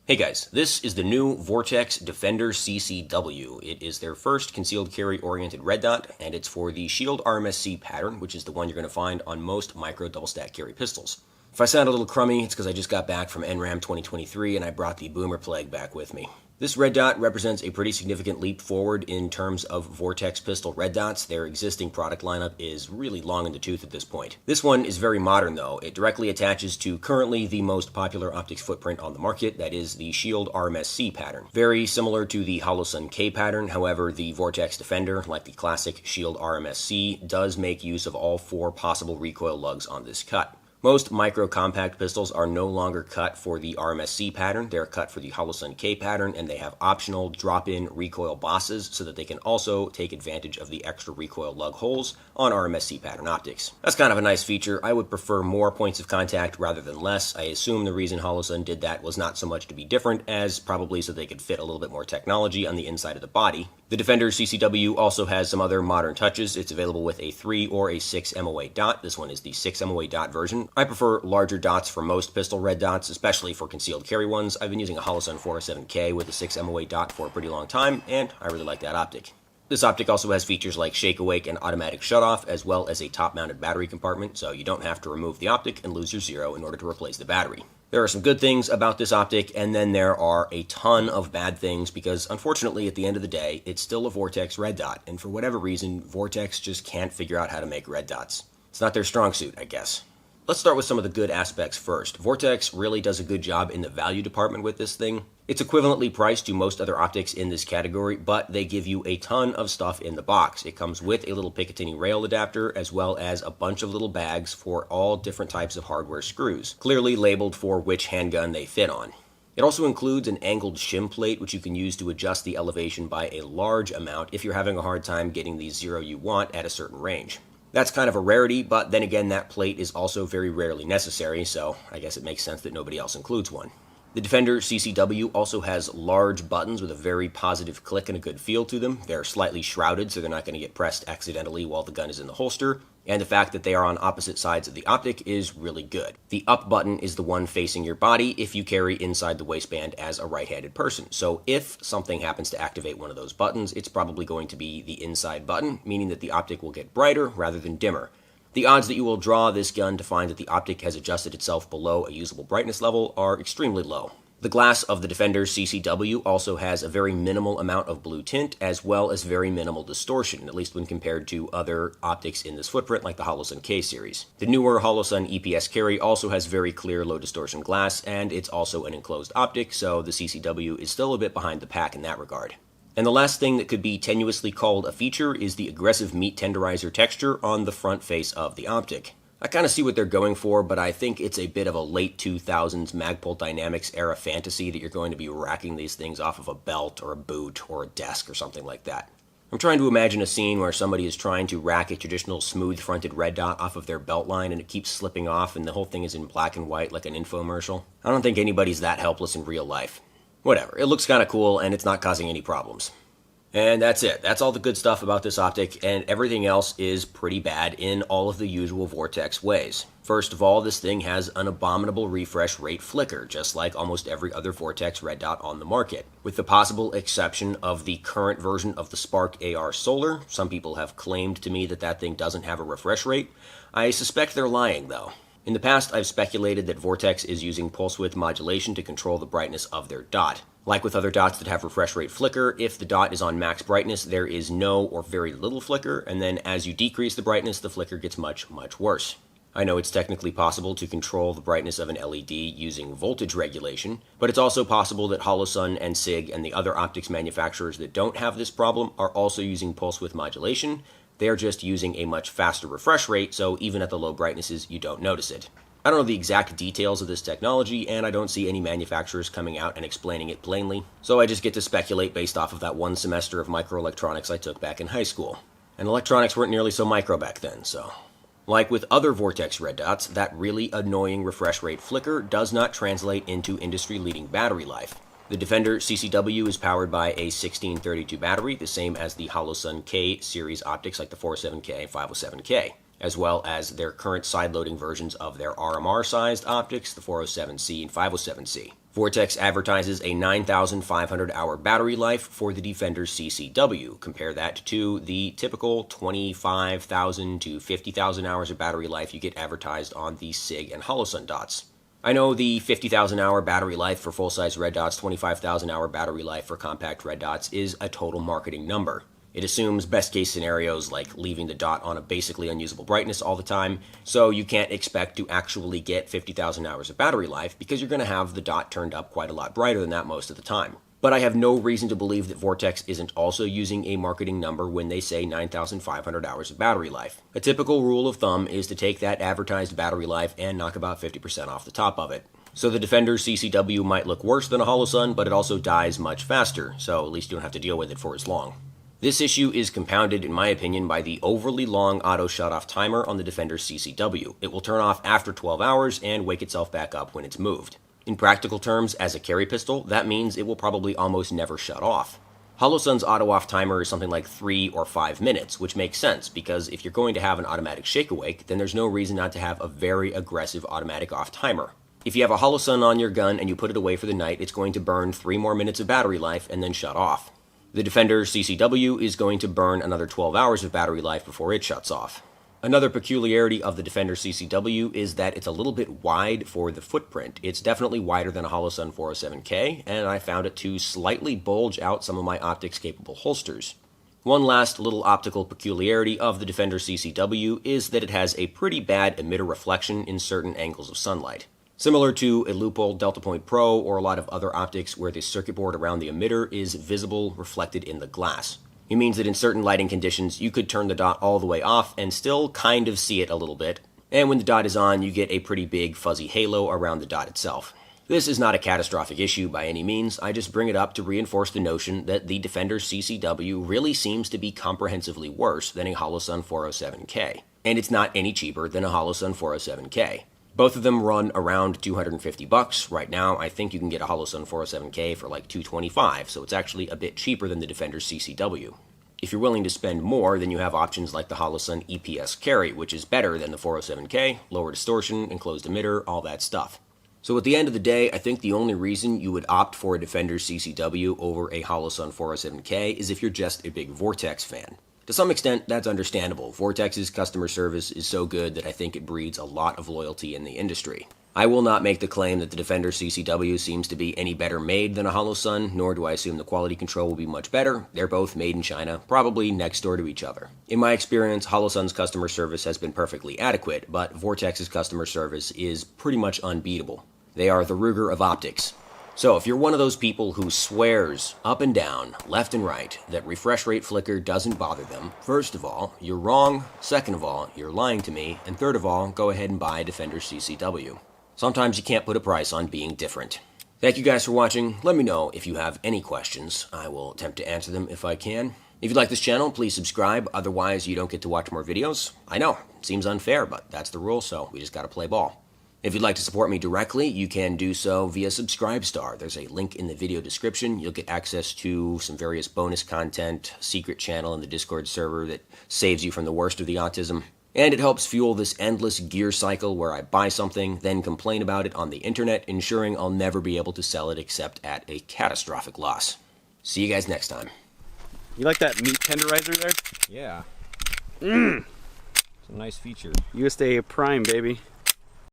Hey guys, this is the new Vortex Defender CCW. It is their first concealed carry oriented red dot, and it's for the shield rms-c pattern, which is the one you're going to find on most micro double stack carry pistols. If I sound a little crummy, it's because I just got back from NRAM 2023 and I brought the Boomer Plague back with me. This red dot represents a pretty significant leap forward in terms of Vortex pistol red dots. Their existing product lineup is really long in the tooth at this point. This one is very modern though. It directly attaches to currently the most popular optics footprint on the market, that is the Shield rms-c pattern. Very similar to the Holosun K pattern, however the Vortex Defender, like the classic Shield rms-c, does make use of all four possible recoil lugs on this cut. Most micro-compact pistols are no longer cut for the rms-c pattern. They're cut for the Holosun K pattern, and they have optional drop-in recoil bosses so that they can also take advantage of the extra recoil lug holes on rms-c pattern optics. That's kind of a nice feature. I would prefer more points of contact rather than less. I assume the reason Holosun did that was not so much to be different as probably so they could fit a little bit more technology on the inside of the body. The Defender CCW also has some other modern touches. It's available with a 3 or a 6 MOA dot. This one is the 6 MOA dot version. I prefer larger dots for most pistol red dots, especially for concealed carry ones. I've been using a Holosun 407K with a 6 MOA dot for a pretty long time, and I really like that optic. This optic also has features like shake awake and automatic shutoff, as well as a top-mounted battery compartment, so you don't have to remove the optic and lose your zero in order to replace the battery. There are some good things about this optic, and then there are a ton of bad things because, unfortunately, at the end of the day, it's still a Vortex red dot, and for whatever reason, Vortex just can't figure out how to make red dots. It's not their strong suit, I guess. Let's start with some of the good aspects first. Vortex really does a good job in the value department with this thing. It's equivalently priced to most other optics in this category, but they give you a ton of stuff in the box. It comes with a little Picatinny rail adapter, as well as a bunch of little bags for all different types of hardware screws, clearly labeled for which handgun they fit on. It also includes an angled shim plate, which you can use to adjust the elevation by a large amount if you're having a hard time getting the zero you want at a certain range. That's kind of a rarity, but then again, that plate is also very rarely necessary, so I guess it makes sense that nobody else includes one. The Defender CCW also has large buttons with a very positive click and a good feel to them. They're slightly shrouded, so they're not going to get pressed accidentally while the gun is in the holster. And the fact that they are on opposite sides of the optic is really good. The up button is the one facing your body if you carry inside the waistband as a right-handed person. So if something happens to activate one of those buttons, it's probably going to be the inside button, meaning that the optic will get brighter rather than dimmer. The odds that you will draw this gun to find that the optic has adjusted itself below a usable brightness level are extremely low. The glass of the Defender CCW also has a very minimal amount of blue tint, as well as very minimal distortion, at least when compared to other optics in this footprint like the Holosun K series. The newer Holosun EPS carry also has very clear low distortion glass, and it's also an enclosed optic, so the CCW is still a bit behind the pack in that regard. And the last thing that could be tenuously called a feature is the aggressive meat tenderizer texture on the front face of the optic. I kind of see what they're going for, but I think it's a bit of a late 2000s Magpul Dynamics era fantasy that you're going to be racking these things off of a belt or a boot or a desk or something like that. I'm trying to imagine a scene where somebody is trying to rack a traditional smooth-fronted red dot off of their belt line and it keeps slipping off and the whole thing is in black and white like an infomercial. I don't think anybody's that helpless in real life. Whatever, it looks kind of cool and it's not causing any problems. And that's it. That's all the good stuff about this optic, and everything else is pretty bad in all of the usual Vortex ways. First of all, this thing has an abominable refresh rate flicker, just like almost every other Vortex red dot on the market. With the possible exception of the current version of the Spark AR Solar, some people have claimed to me that that thing doesn't have a refresh rate. I suspect they're lying, though. In the past, I've speculated that Vortex is using pulse width modulation to control the brightness of their dot. Like with other dots that have refresh rate flicker, if the dot is on max brightness, there is no or very little flicker, and then as you decrease the brightness, the flicker gets much, much worse. I know it's technically possible to control the brightness of an LED using voltage regulation, but it's also possible that Holosun and SIG and the other optics manufacturers that don't have this problem are also using pulse width modulation. They're just using a much faster refresh rate, so even at the low brightnesses, you don't notice it. I don't know the exact details of this technology, and I don't see any manufacturers coming out and explaining it plainly, so I just get to speculate based off of that one semester of microelectronics I took back in high school. And electronics weren't nearly so micro back then, so... Like with other Vortex red dots, that really annoying refresh rate flicker does not translate into industry-leading battery life. The Defender CCW is powered by a 1632 battery, the same as the Holosun K series optics like the 407K and 507K. as well as their current side-loading versions of their RMR-sized optics, the 407C and 507C. Vortex advertises a 9,500 hour battery life for the Defender CCW. Compare that to the typical 25,000 to 50,000 hours of battery life you get advertised on the SIG and Holosun dots. I know the 50,000 hour battery life for full-size red dots, 25,000 hour battery life for compact red dots is a total marketing number. It assumes best-case scenarios like leaving the dot on a basically unusable brightness all the time, so you can't expect to actually get 50,000 hours of battery life because you're going to have the dot turned up quite a lot brighter than that most of the time. But I have no reason to believe that Vortex isn't also using a marketing number when they say 9,500 hours of battery life. A typical rule of thumb is to take that advertised battery life and knock about 50% off the top of it. So the Defender CCW might look worse than a Holosun, but it also dies much faster, so at least you don't have to deal with it for as long. This issue is compounded, in my opinion, by the overly long auto shut-off timer on the Defender CCW. It will turn off after 12 hours and wake itself back up when it's moved. In practical terms, as a carry pistol, that means it will probably almost never shut off. Holosun's auto-off timer is something like 3 or 5 minutes, which makes sense, because if you're going to have an automatic shake-awake, then there's no reason not to have a very aggressive automatic off timer. If you have a Holosun on your gun and you put it away for the night, it's going to burn 3 more minutes of battery life and then shut off. The Defender CCW is going to burn another 12 hours of battery life before it shuts off. Another peculiarity of the Defender CCW is that it's a little bit wide for the footprint. It's definitely wider than a Holosun 407K, and I found it to slightly bulge out some of my optics-capable holsters. One last little optical peculiarity of the Defender CCW is that it has a pretty bad emitter reflection in certain angles of sunlight. Similar to a Leupold Delta Point Pro or a lot of other optics where the circuit board around the emitter is visible reflected in the glass. It means that in certain lighting conditions, you could turn the dot all the way off and still kind of see it a little bit, and when the dot is on, you get a pretty big fuzzy halo around the dot itself. This is not a catastrophic issue by any means, I just bring it up to reinforce the notion that the Defender CCW really seems to be comprehensively worse than a Holosun 407K, and it's not any cheaper than a Holosun 407K. Both of them run around $250. Right now, I think you can get a Holosun 407K for like $225, so it's actually a bit cheaper than the Defender CCW. If you're willing to spend more, then you have options like the Holosun EPS Carry, which is better than the 407K, lower distortion, enclosed emitter, all that stuff. So at the end of the day, I think the only reason you would opt for a Defender CCW over a Holosun 407K is if you're just a big Vortex fan. To some extent, that's understandable. Vortex's customer service is so good that I think it breeds a lot of loyalty in the industry. I will not make the claim that the Defender CCW seems to be any better made than a Holosun, nor do I assume the quality control will be much better. They're both made in China, probably next door to each other. In my experience, Holosun's customer service has been perfectly adequate, but Vortex's customer service is pretty much unbeatable. They are the Ruger of optics. So if you're one of those people who swears up and down, left and right, that refresh rate flicker doesn't bother them, first of all, you're wrong, second of all, you're lying to me, and third of all, go ahead and buy a Defender CCW. Sometimes you can't put a price on being different. Thank you guys for watching. Let me know if you have any questions. I will attempt to answer them if I can. If you like this channel, please subscribe, otherwise you don't get to watch more videos. I know, it seems unfair, but that's the rule, so we just gotta play ball. If you'd like to support me directly, you can do so via Subscribestar. There's a link in the video description. You'll get access to some various bonus content, secret channel in the Discord server that saves you from the worst of the autism. And it helps fuel this endless gear cycle where I buy something, then complain about it on the internet, ensuring I'll never be able to sell it except at a catastrophic loss. See you guys next time. You like that meat tenderizer there? Yeah. It's a nice feature. USDA Prime, baby.